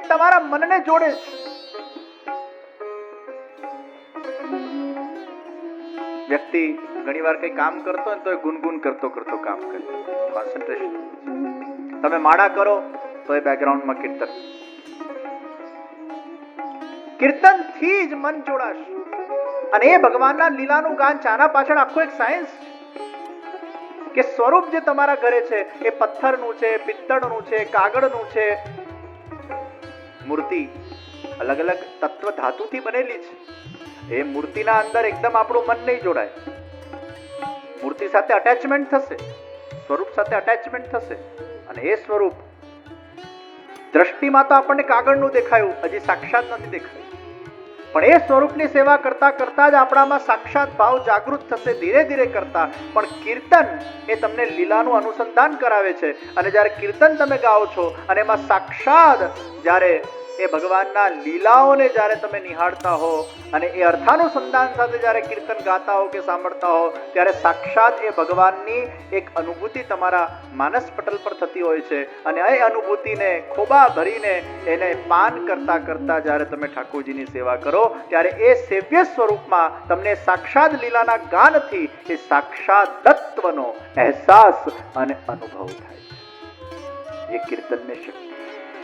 તમારા મનને જોડે છે. વ્યક્તિ ઘણીવાર કઈ કામ કરતો હોય તો એ ગુનગુન કરતો કરતો કામ કરે, કોન્સન્ટ્રેશન. તમે માળા કરો તો એ બેકગ્રાઉન્ડમાં કીર્તન, કીર્તનથી જ મન જોડાશે. અને એ ભગવાનના લીલાનું ગાન છે. આના પાછળ આખું એક સાયન્સ કે સ્વરૂપ જે તમારા ઘરે છે એ પથ્થરનું છે, પિત્તળનું છે, કાગળનું છે. મૂર્તિ અલગ અલગ તત્વ ધાતુથી બનેલી છે. એ મૂર્તિના અંદર એકદમ આપણું મન નહીં જોડાય. મૂર્તિ સાથે અટેચમેન્ટ થશે, સ્વરૂપ સાથે અટેચમેન્ટ થશે. અને એ સ્વરૂપ દ્રષ્ટિમાં તો આપણને કાગળનું દેખાયું, હજી સાક્ષાત નથી દેખાયું. પણ એ સ્વરૂપની સેવા કરતા કરતા જ આપણામાં સાક્ષાત ભાવ જાગૃત થશે, ધીરે ધીરે કરતા. પણ કીર્તન એ તમને લીલાનું અનુસંધાન કરાવે છે. અને જ્યારે કીર્તન તમે ગાઓ છો અને એમાં સાક્ષાત જ્યારે એ ભગવાનના લીલાઓને જ્યારે તમે નિહાળતા હો અને એ અર્થાનુસંધાન સાથે જ્યારે કીર્તન ગાતા હો કે સાંભળતા હો, ત્યારે સાક્ષાત એ ભગવાનની એક અનુભૂતિ તમારા માનસ પટલ પર થતી હોય છે. અને એ અનુભૂતિને ખોબા ભરીને એને પાન કરતા કરતા જ્યારે તમે ઠાકોરજીની સેવા કરો, ત્યારે એ સેવ્ય સ્વરૂપમાં તમને સાક્ષાત લીલાના ગાનથી એ સાક્ષાત તત્વનો અહેસાસ અને અનુભવ થાય છે. ये कीर्तन में शक्ति.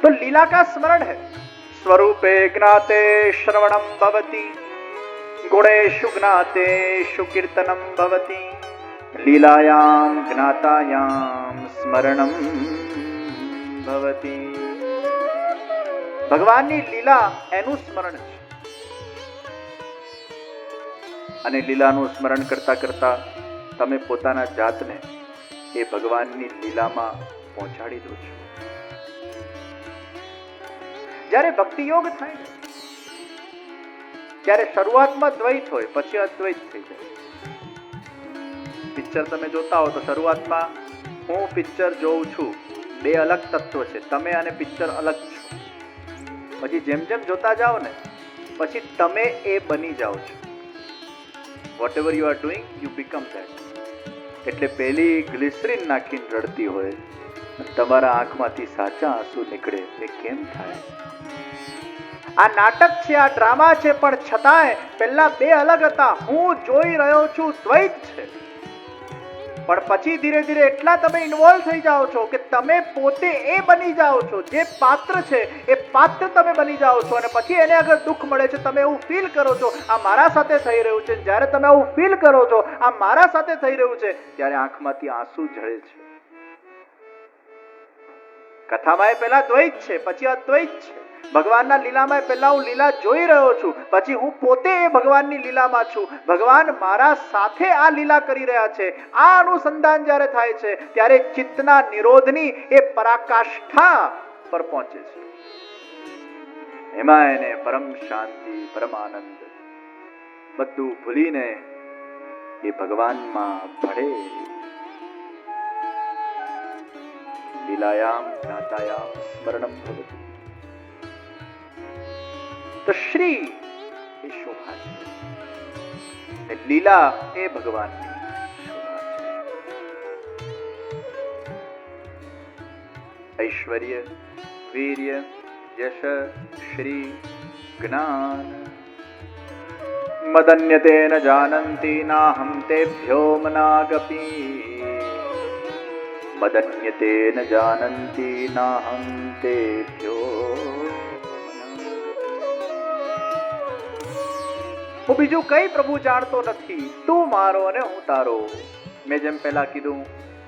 तो लीला का स्मरण है. स्वरूपे ज्ञाते श्रवणम भवति, गुणेषु ज्ञातेषु कीर्तनम भवति, लीलायां ज्ञातायां स्मरणम भवति. ભગવાનની લીલા એનું સ્મરણ છે. અને લીલાનું સ્મરણ કરતા કરતા તમે પોતાના જાતને એ ભગવાનની લીલામાં પહોંચાડી દો છો. જ્યારે ભક્તિ યોગ થાય ત્યારે શરૂઆતમાં દ્વૈત હોય, પછી અદ્વૈત થઈ જાય. પિક્ચર તમે જોતા હો તો શરૂઆતમાં હું પિક્ચર જોઉં છું, બે અલગ તત્વ છે, તમે અને પિક્ચર અલગ છો. પછી જેમ જેમ જોતા જાઓ ને પછી તમે એ બની જાઓ છો. Whatever you are doing you become that. એટલે પેલી ગ્લિસરીન નાખીને રડતી હોય તમારા આંખમાંથી સાચા આંસુ નીકળે એ કેમ થાય? આ નાટક છે, આ ડ્રામા છે, પણ છતાંય પહેલા બે અલગ હતા. હું જોઈ રહ્યો છું દ્વૈત છે. પણ પછી ધીરે ધીરે એટલા તમે ઇન્વોલ્વ થઈ જાઓ છો કે તમે પોતે એ બની જાઓ છો. જે પાત્ર છે એ પાત્ર તમે બની જાઓ છો. અને પછી એને અગર દુઃખ મળે છે, તમે એવું ફીલ કરો છો આ મારા સાથે થઈ રહ્યું છે. જ્યારે તમે એવું ફીલ કરો છો આ મારા સાથે થઈ રહ્યું છે, ત્યારે આંખમાંથી આંસુ ઝરે છે. કથામાં એ પહેલા દ્વૈત છે, પછી અદ્વૈત છે. ભગવાનના લીલામાં પહેલા હું લીલા જોઈ રહ્યો છું, પછી હું પોતે એ ભગવાનની લીલામાં છું. ભગવાન મારા સાથે આ લીલા કરી રહ્યા છે. આ અનુસંધાન જ્યારે થાય છે ત્યારે ચિત્તના નિરોધની એ પરાકાષ્ઠા પર પહોંચે છે. એમાં એને પરમ શાંતિ, પરમ આનંદ બધું ભૂલીને એ ભગવાનમાં ભળે. લીલાયામ જ્ઞાતાયામ સ્મરણમ ભવતિ. તો શ્રી એ શોભા છે, લીલા એ ભગવાનની શોભા છે. ઐશ્વર્ય, વીર્ય, યશ, શ્રી, જ્ઞાન મદન્યતે ન જાનંતિ નાહં તેભ્યો મનાગપી. મદન્યતે ન જાનંતિ નાહં તેભ્યો. હું બીજું કઈ પ્રભુ જાણતો નથી, તું મારો અને હું તારો. મેં જેમ પહેલા કીધું,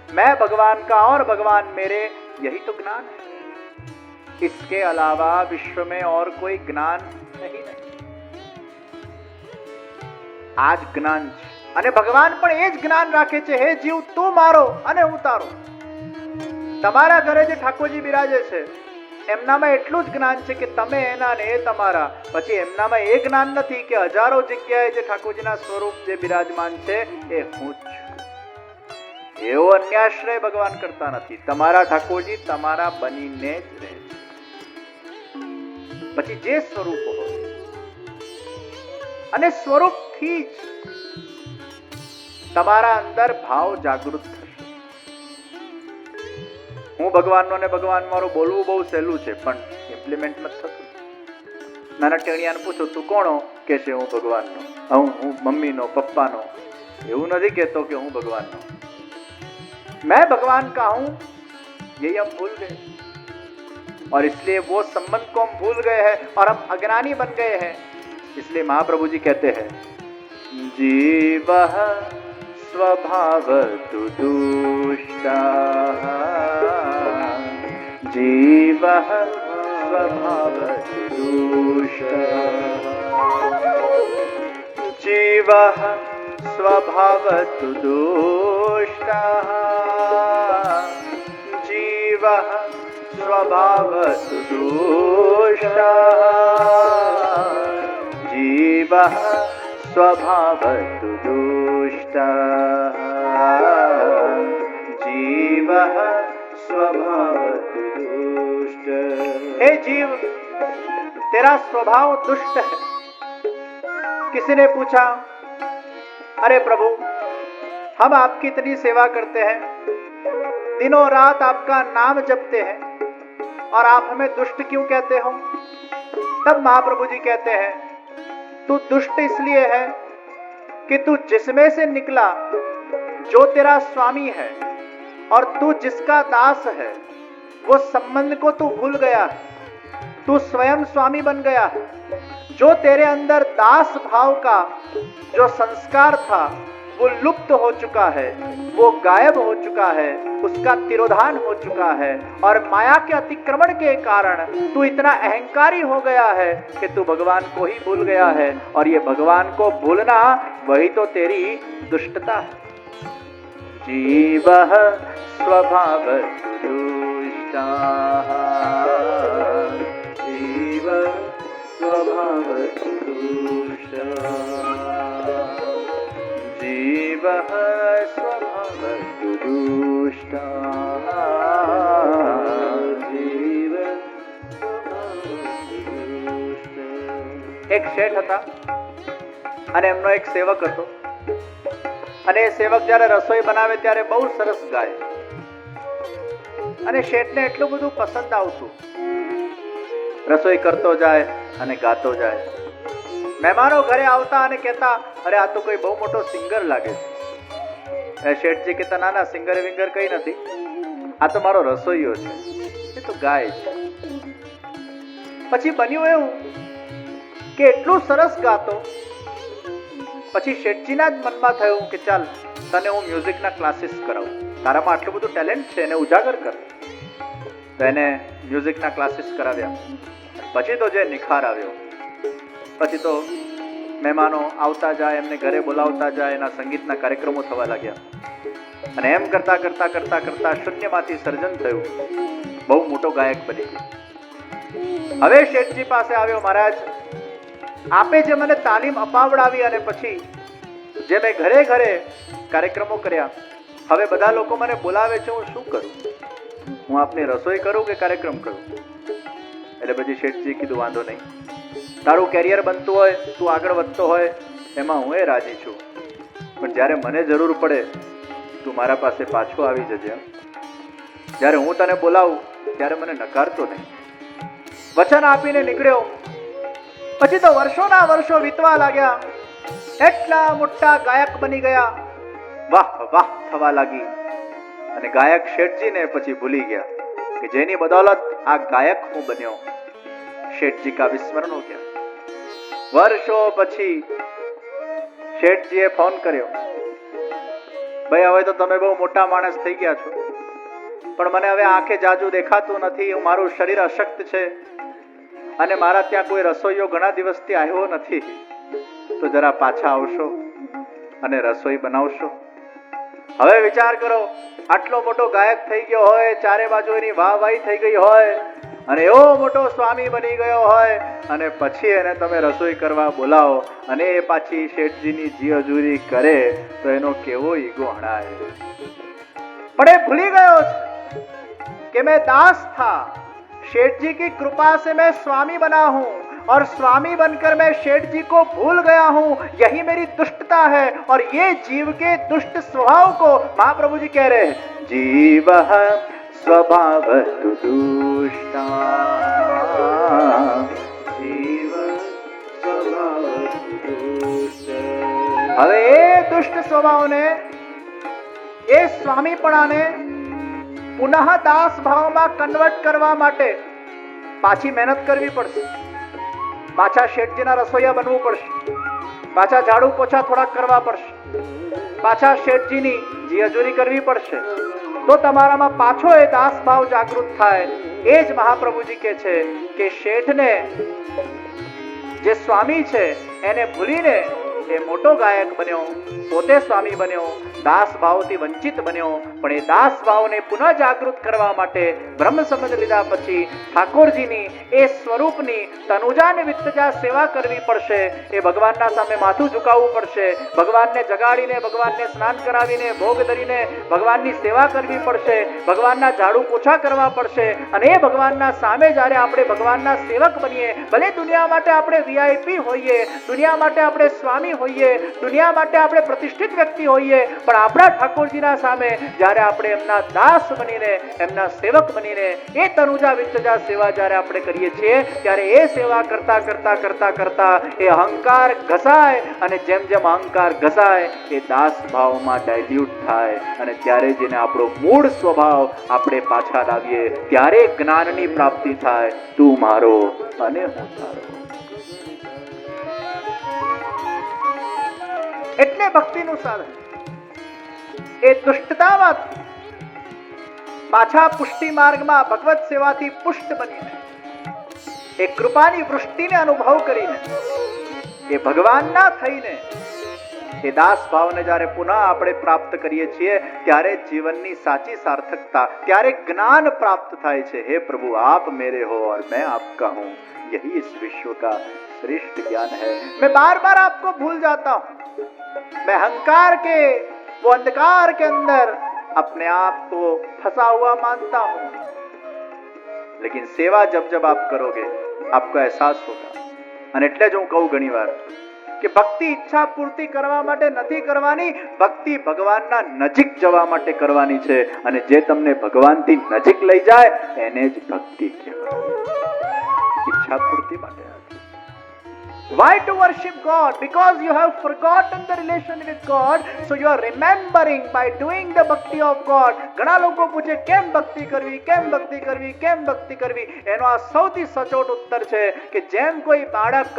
मैं भगवान का और भगवान मेरे, यही तो ज्ञान है. इसके अलावा विश्व में और कोई ज्ञान नहीं. આ જ જ્ઞાન છે. અને ભગવાન પણ એ જ જ્ઞાન રાખે છે. હે જીવ, તું મારો અને હું તારો. તમારા ઘરે જે ઠાકોરજી બિરાજે છે એમનામાં એટલું જ જ્ઞાન છે કે તમે એના ને એ તમારા. પછી એમનામાં એ જ્ઞાન નથી કે હજારો જગ્યાએ જે ઠાકોરજીના સ્વરૂપ જે બિરાજમાન છે એ હું જ છું. એવો અન્યાશ્રય ભગવાન કરતા નથી. તમારા ઠાકોરજી તમારા બનીને જ રહે છે. પછી જે સ્વરૂપ હોય અને સ્વરૂપથી જ તમારા અંદર ભાવ જાગૃત થશે. હું ભગવાનનો ને ભગવાન મારો બોલવું બહુ સહેલું છે, પણ એ ઇમ્પ્લિમેન્ટ નથી થતું. નાના ટેણિયાને પૂછો તું કોણો, કે છે હું ભગવાનનો. હું મમ્મીનો, પપ્પાનો. એવું નથી કહેતો કે હું ભગવાનનો. मैं भगवान का हूं, यही हम भूल गए और इसलिए वो संबंध को हम भूल गए हैं और हम अज्ञानी बन गए हैं. इसलिए महाप्रभु जी कहते हैं जीवः स्वभावतु दुष्टः, जीवः स्वभावतु दुष्टः, जीवः स्वभावतु दुष्टः, जीवः स्वभावतु दुष्टः, जीवः स्वभावतु दुष्टः, जीवः स्वभावतु दुष्टः. हे जीव, तेरा स्वभाव दुष्ट है. किसी ने पूछा अरे प्रभु, हम आपकी इतनी सेवा करते हैं, दिनों रात आपका नाम जपते हैं और आप हमें दुष्ट क्यों कहते हो? तब महाप्रभु जी कहते हैं तू दुष्ट इसलिए है कि तू जिसमें से निकला, जो तेरा स्वामी है और तू जिसका दास है, वो संबंध को तू भूल गया है. तू स्वयं स्वामी बन गया है. जो तेरे अंदर दास भाव का जो संस्कार था वो लुप्त हो चुका है, वो गायब हो चुका है, उसका तिरोधान हो चुका है और माया के अतिक्रमण के कारण तू इतना अहंकारी हो गया है कि तू भगवान को ही भूल गया है. और ये भगवान को भूलना वही तो तेरी दुष्टता है. जीवः स्वभावतु दुष्टः, जीवः स्वभावतु दुष्टः, जीवः स्वभावतु दुष्टः, जीवः स्वभावतु दुष्टः. એક શેઠ હતા અને એમનો એક સેવક હતો અને એ સેવક જ્યારે રસોઈ બનાવે ત્યારે બહુ સરસ ગાય અને શેઠને એટલું બધું પસંદ આવતું. રસોઈ કરતો જાય અને ગાતો જાય. મહેમાનો ઘરે આવતા અને કહેતા અરે આ તો કોઈ બહુ મોટો સિંગર લાગે છે. શેઠજી કહેતા ના ના, સિંગર વિંગર કઈ નથી, આ તો મારો રસોઈયો છે, એ તો ગાય છે. પછી બન્યું એવું કે એટલું સરસ ગાતો, પછી શેઠજીના જ મનમાં થયું કે ચાલ તને હું મ્યુઝિકના ક્લાસીસ કરાવું, તારામાં આટલું બધું ટેલેન્ટ છે એને ઉજાગર કર. તો એને મ્યુઝિકના ક્લાસીસ કરાવ્યા. પછી તો જે નિખાર આવ્યો, પછી તો મહેમાનો આવતા જાય, એમને ઘરે બોલાવતા જાય, એના સંગીતના કાર્યક્રમો થવા લાગ્યા અને એમ કરતા કરતા કરતા કરતા શૂન્યમાંથી સર્જન થયું, બહુ મોટો ગાયક બની ગયો. હવે શેઠજી પાસે આવ્યો, મહારાજ આપે જે મને તાલીમ અપાવડાવી અને પછી જે મેં ઘરે ઘરે કાર્યક્રમો કર્યા, હવે બધા લોકો મને બોલાવે છે, હું શું કરું? હું આપની રસોઈ કરું કે કાર્યક્રમ કરું? એટલે પછી શેઠજી કીધું વાંધો નહીં, તારું કેરિયર બનતું હોય, તું આગળ વધતો હોય, એમાં હું રાજી છું, પણ જ્યારે મને જરૂર પડે તું મારા પાસે પાછો આવી જજે. જ્યારે હું તને બોલાવું ત્યારે મને નકારતો નહીં. વચન આપીને નીકળ્યો. પછી તો વર્ષોના વર્ષો વીતવા લાગ્યા. એટલા મોટા ગાયક બની ગયા, વાહ વાહ થવા લાગી અને ગાયક શેઠજીને પછી ભૂલી ગયા કે જેની બદौलत આ ગાયક હું બન્યો. શેઠજી કા વિસ્મરણ હો ગયા. વર્ષો પછી શેઠજીએ ફોન કર્યો, ભાઈ હવે તો તમે બહુ મોટા માણસ થઈ ગયા છો, પણ મને હવે આંખે જાજુ દેખાતું નથી, મારું શરીર અશક્ત છે અને મારા ત્યાં કોઈ રસોઈયો ઘણા દિવસથી આવ્યો નથી, તો જરા પાછા આવશો અને રસોઈ બનાવશો? હવે વિચાર કરો, આટલો મોટો ગાયક થઈ ગયો હોય, ચારે બાજુ એની વાહવાહી થઈ ગઈ હોય અને એવો મોટો સ્વામી બની ગયો હોય અને પછી એને તમે રસોઈ કરવા બોલાવો અને એ પાછી શેઠજીની જી હજુરી કરે તો એનો કેવો ઈગો હણાય. પણ એ ભૂલી ગયો कि मैं दास था, शेठ जी की कृपा से मैं स्वामी बना हूँ और स्वामी बनकर मैं शेठ जी को भूल गया हूँ. यही मेरी दुष्टता है और ये जीव के दुष्ट स्वभाव को महाप्रभु जी कह रहे हैं, जीव स्वभाव दुष्टा હવે એ દુષ્ટ સ્વભાવને, એ સ્વામીપણાને પુનઃ દાસ ભાવમાં કન્વર્ટ કરવા માટે પાછી મહેનત કરવી પડશે. પાછા શેઠજીના રસોઈયા બનવું પડશે, પાછા ઝાડુ પોછા થોડાક કરવા પડશે, પાછા શેઠજીની જીહજુરી કરવી પડશે. તો તમારામાં પાછો એ દાસ ભાવ જાગૃત થાય. એ જ મહાપ્રભુજી કહે છે કે શેઠને, જે સ્વામી છે એને ભૂલીને એ મોટો ગાયક બન્યો, પોતે સ્વામી બન્યો, દાસ ભાવથી વંચિત બન્યો. પણ એ દાસ ભાવને પુનઃ જાગૃત કરવા માટે બ્રહ્મ સંબંધ લીધા પછી ઠાકોરજીની એ સ્વરૂપની તનુજાને વિત્તજા સેવા કરવી પડશે. એ ભગવાનના સામે માથું ઝુકાવવું પડશે, ભગવાનને જગાડીને, ભગવાનને સ્નાન કરાવીને, ભોગ ધરીને ભગવાનની સેવા કરવી પડશે, ભગવાનના ઝાડુ પોછા કરવા પડશે. અને એ ભગવાનના સામે જ્યારે આપણે ભગવાનના સેવક બનીએ, ભલે દુનિયા માટે આપણે VIP હોઈએ, દુનિયા માટે આપણે સ્વામી હોઈએ, દુનિયા માટે આપણે પ્રતિષ્ઠિત વ્યક્તિ હોઈએ, પણ આપણા ઠાકોરજીના સામે જ્યારે આપણે એમના દાસ બનીને, એમના સેવક બનીને એ તનુજા વિત્તજા સેવા જ્યારે આપણે કરીએ છીએ, ત્યારે એ સેવા કરતા કરતા કરતા કરતા એ અહંકાર ઘસાય. અને જેમ જેમ અહંકાર ઘસાય એ દાસ ભાવમાં ડાયલ્યુટ થાય. અને ત્યારે જેને આપણો મૂળ સ્વભાવ આપણે પાછા લાવીએ, ત્યારે જ્ઞાનની પ્રાપ્તિ થાય. તું મારો અને હું તારો. એટલે ભક્તિનું સાધન એ દુષ્ટતામાંથી પાછા પુષ્ટિ માર્ગમાં ભગવત સેવાથી પુષ્ટ બનીને, એ કૃપાની વૃષ્ટિને અનુભવ કરીને, એ ભગવાનના થઈને એ દાસ ભાવને જ્યારે પુનઃ આપણે પ્રાપ્ત કરીએ છીએ, ત્યારે જીવનની સાચી સાર્થકતા, ત્યારે જ્ઞાન પ્રાપ્ત થાય છે. હે પ્રભુ, આપ મેરે हो और मैं आपका हूं, यही इस विश्व का श्रेष्ठ ज्ञान है. मैं बार बार आपको भूल जाता हूं, मैं अहंकार के वो अंधकार के अंदर अपने आप को फंसा हुआ मानता हूं. लेकिन सेवा जब जब आप करोगे आपको एहसास होगा. અને એટલે જ હું કહું ઘણી વાર કે ભક્તિ ઈચ્છા પૂર્તિ કરવા માટે નથી કરવાની, ભક્તિ ભગવાનના નજીક જવા માટે કરવાની છે. અને જે તમને ભગવાનથી નજીક લઈ જાય એને જ ભક્તિ કહેવાય. ઈચ્છા પૂર્તિ માટે. Why to worship God? Because you have forgotten the relation with God, so you are remembering by doing the bhakti of God. ઘણા લોકો પૂછે કેમ ભક્તિ કરવી, કેમ ભક્તિ કરવી, કેમ ભક્તિ કરવી? એનો આ સૌથી સચોટ ઉત્તર છે કે જેમ કોઈ બાળક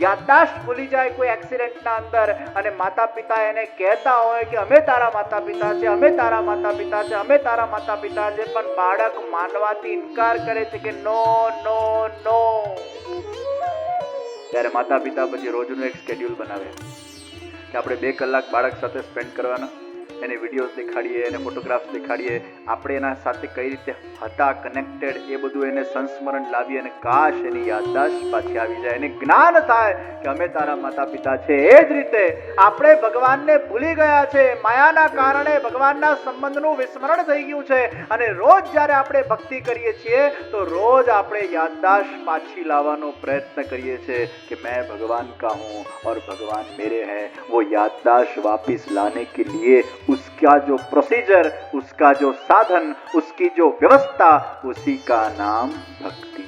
યાદદાસ્ત ભૂલી જાય કોઈ એક્સિડન્ટના અંદર, અને માતા પિતા એને કહેતા હોય કે અમે તારા માતા પિતા છે, અમે તારા માતા પિતા છે, અમે તારા માતા પિતા છે, પણ બાળક માનવાથી ઇનકાર કરે છે કે નો નો નો. ત્યારે માતા પિતા પછી રોજનું એક શેડ્યુલ બનાવે કે આપણે 2 કલાક બાળક સાથે સ્પેન્ડ કરવાના, એને વિડીયોઝ દેખાડીએ, એને ફોટોગ્રાફ્સ દેખાડીએ, આપણે એના સાથે કઈ રીતે હતા કનેક્ટેડ એ બધું એને સંસ્મરણ લાવીએ, અને કાશ એની યાદદાસ્ત પાછી આવી જાય, એને જ્ઞાન થાય કે અમે તારા માતા પિતા છે. એ જ રીતે આપણે ભગવાનને ભૂલી ગયા છે, માયાના કારણે ભગવાનના સંબંધનું વિસ્મરણ થઈ ગયું છે. અને રોજ જ્યારે આપણે ભક્તિ કરીએ છીએ તો રોજ આપણે યાદદાસ્ત પાછી લાવવાનો પ્રયત્ન કરીએ છીએ કે मैं भगवान का हूँ और भगवान मेरे हैं. वो याददाश्त वापिस लाने के लिए उसका जो प्रोसीजर, उसका जो साधन, उसकी जो व्यवस्था, उसी का नाम भक्ति.